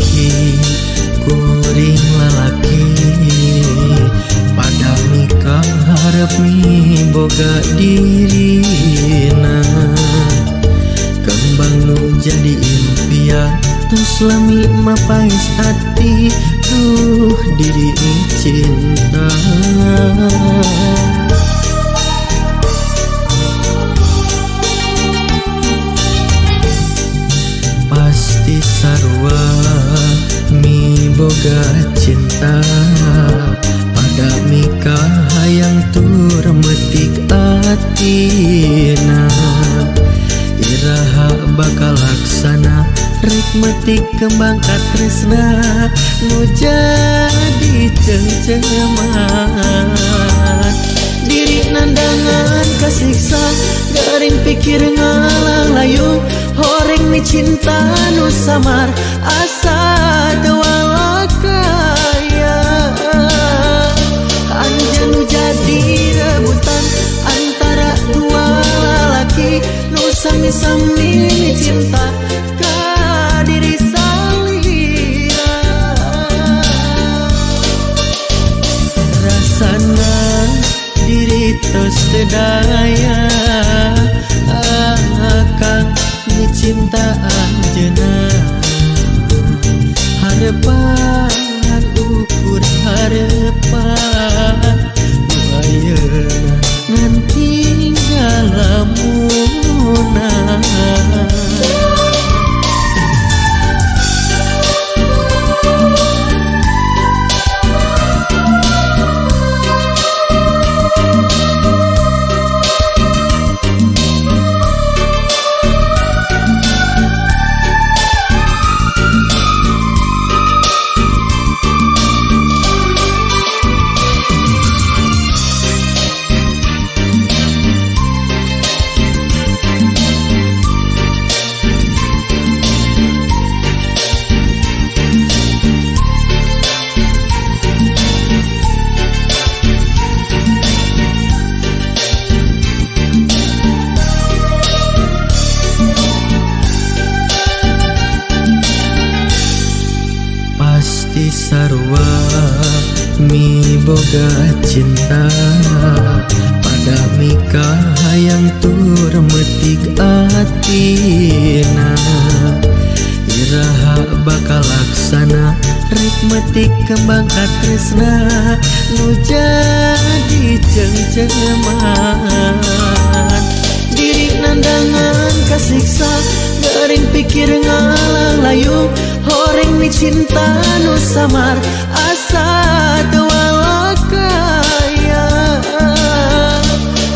laki kuring lalaki pada nikah harap mi boga dirina kembang nu jadi impian tus lami mapais hati tuh diri cinta pasti sarua mi boga cinta pada mika hayang tur metik atina iraha bakal laksana rek metik kembang katresna nu jadi cengceman diri nandangan kasiksa garing pikir ngalang layung horeng ni cinta nu samar asa dewalakaya anjeun nu jadi rebutan antara dua lelaki nu sami-sami cinta ka diri salira rasana diri tos tedaya akang ni cinta anjeuna harepan ukur harepan nu ayeuna ngan tinggal lamunna sarua mi boga cinta pada mika hayang tur metik atina iraha bakal laksana rek metik kembang katresna nu jadi cengceman diri nandangan kasiksa garing pikir ngalang layung horeng ni cinta nu samar asa dewalakaya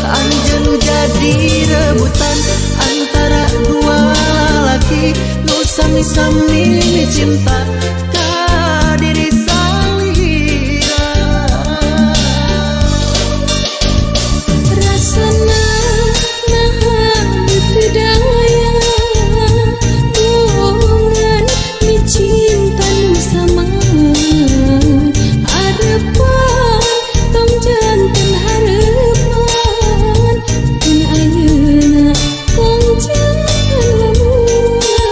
anjeun nu jadi rebutan antara dua lelaki nu sami-sami cinta ka diri salira rasana nahan dipedaya bohongan mi cinta nu samar harepan tong janten harepan dan ayeuna tong janten lamunna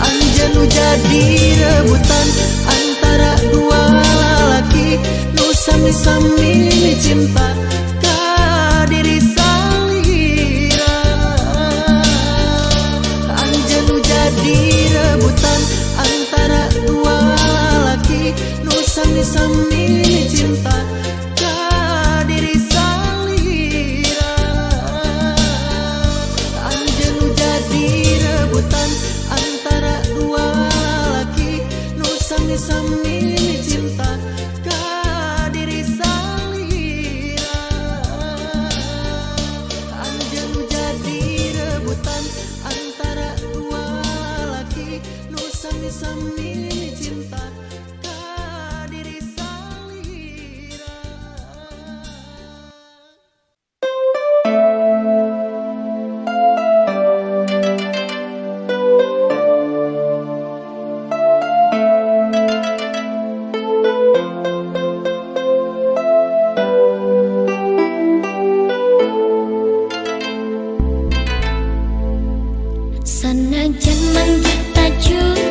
anjeun nu jadi rebutan antara dua lelaki nu sami-sami cinta ka diri salira anjeun nu jadi rebutan antara dua lelaki nu sami-sami cinta ka diri salira anjeun nu jadi rebutan antara dua lelaki nu sami-sami cinta ka diri salira anjeun nu jadi rebutan antara dua lelaki nu sami-sami cinta ka diri salira. Sanajan manggih tajuk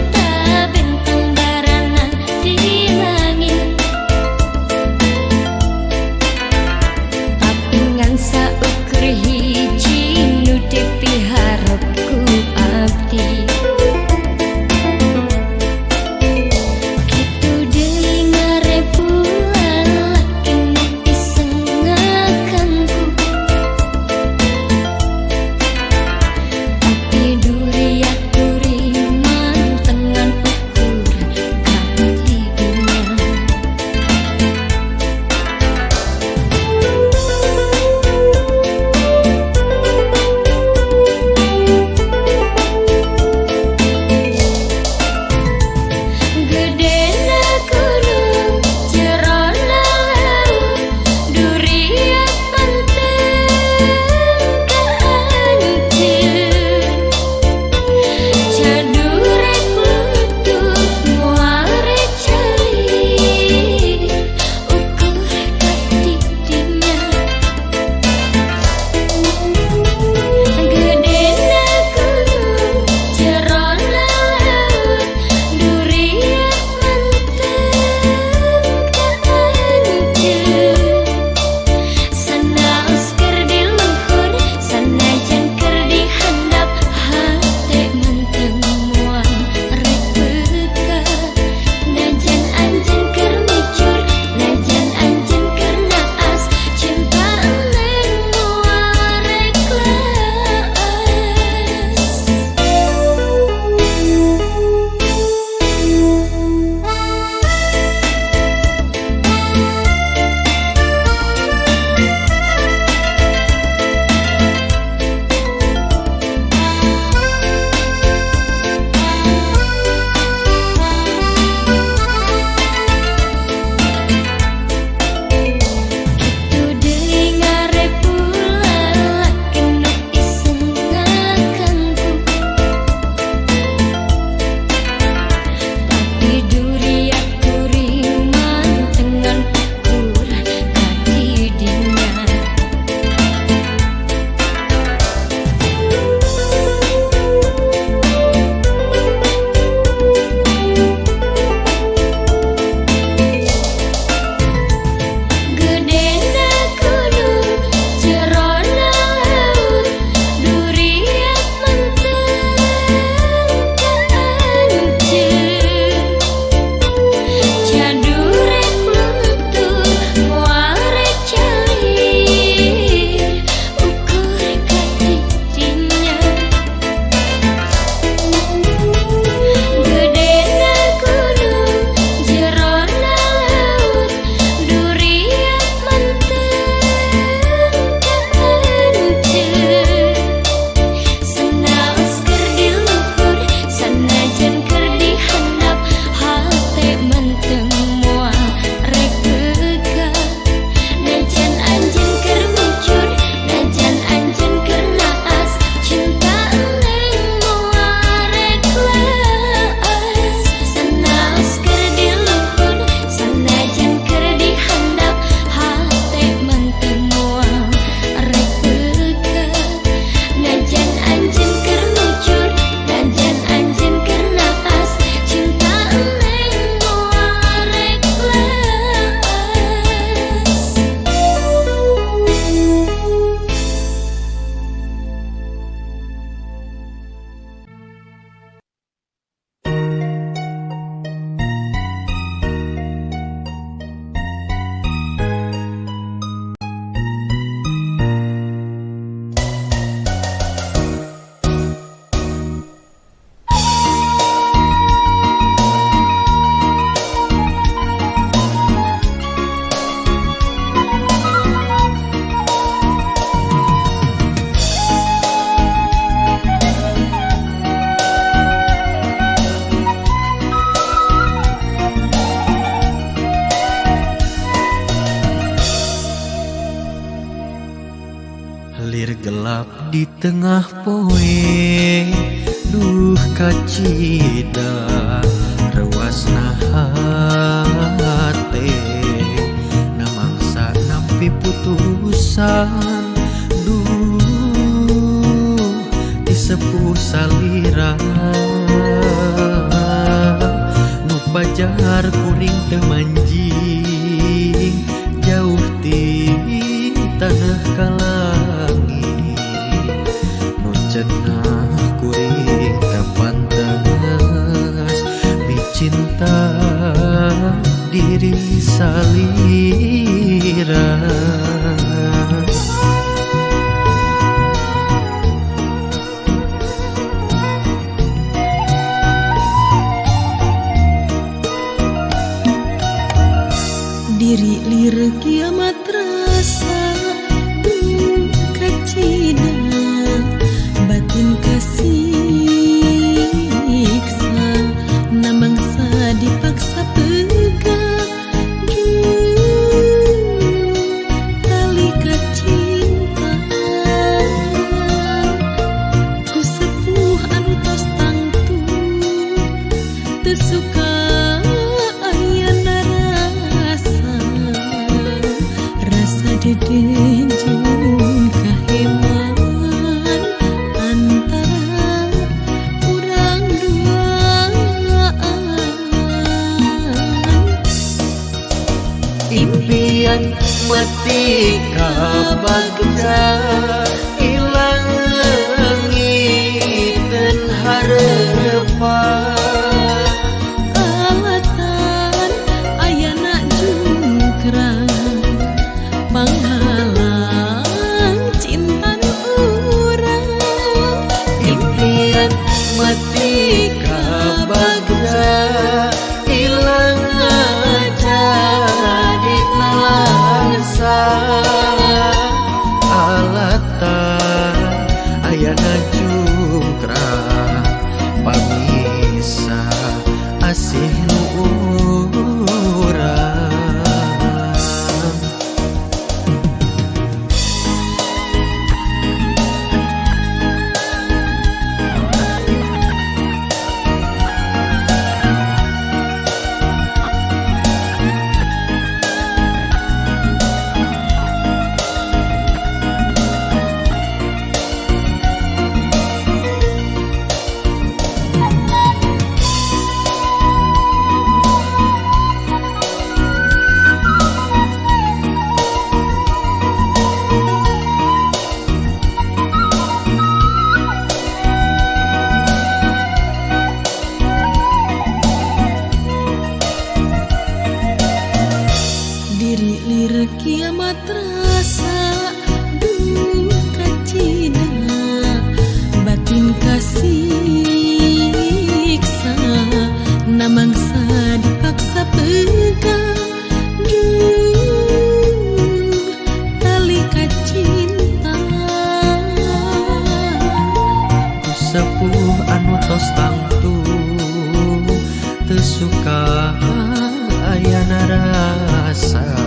di tengah poe duh kacida rewasna hate namangsa nampi putusan duh disepuh salira nu pajar kuring teu manjing jauh ti tanah kalangit nu cenah kuring teu pantes dicinta diri salira. Diri lir kiamat rasa duka cida batin kasiksa namangsa dipaksa pegang tali kacinta ku sepuh anu tos tangtu teu suka dedenjung kaheman antara urang duaan impian mati kabagja ilang ngiten harapan alatan ayana jungkrang panghalang cinta urang impian mati kabagja ilang jadi nalangsa alatan ayana jungkrang pamisah asih nu urang. Diri lir kiamat rasa duka cida batin kasiksa namangsa dipaksa pegang tali kacinta ku sepuh anu tos tangtu teu suka ayana rasa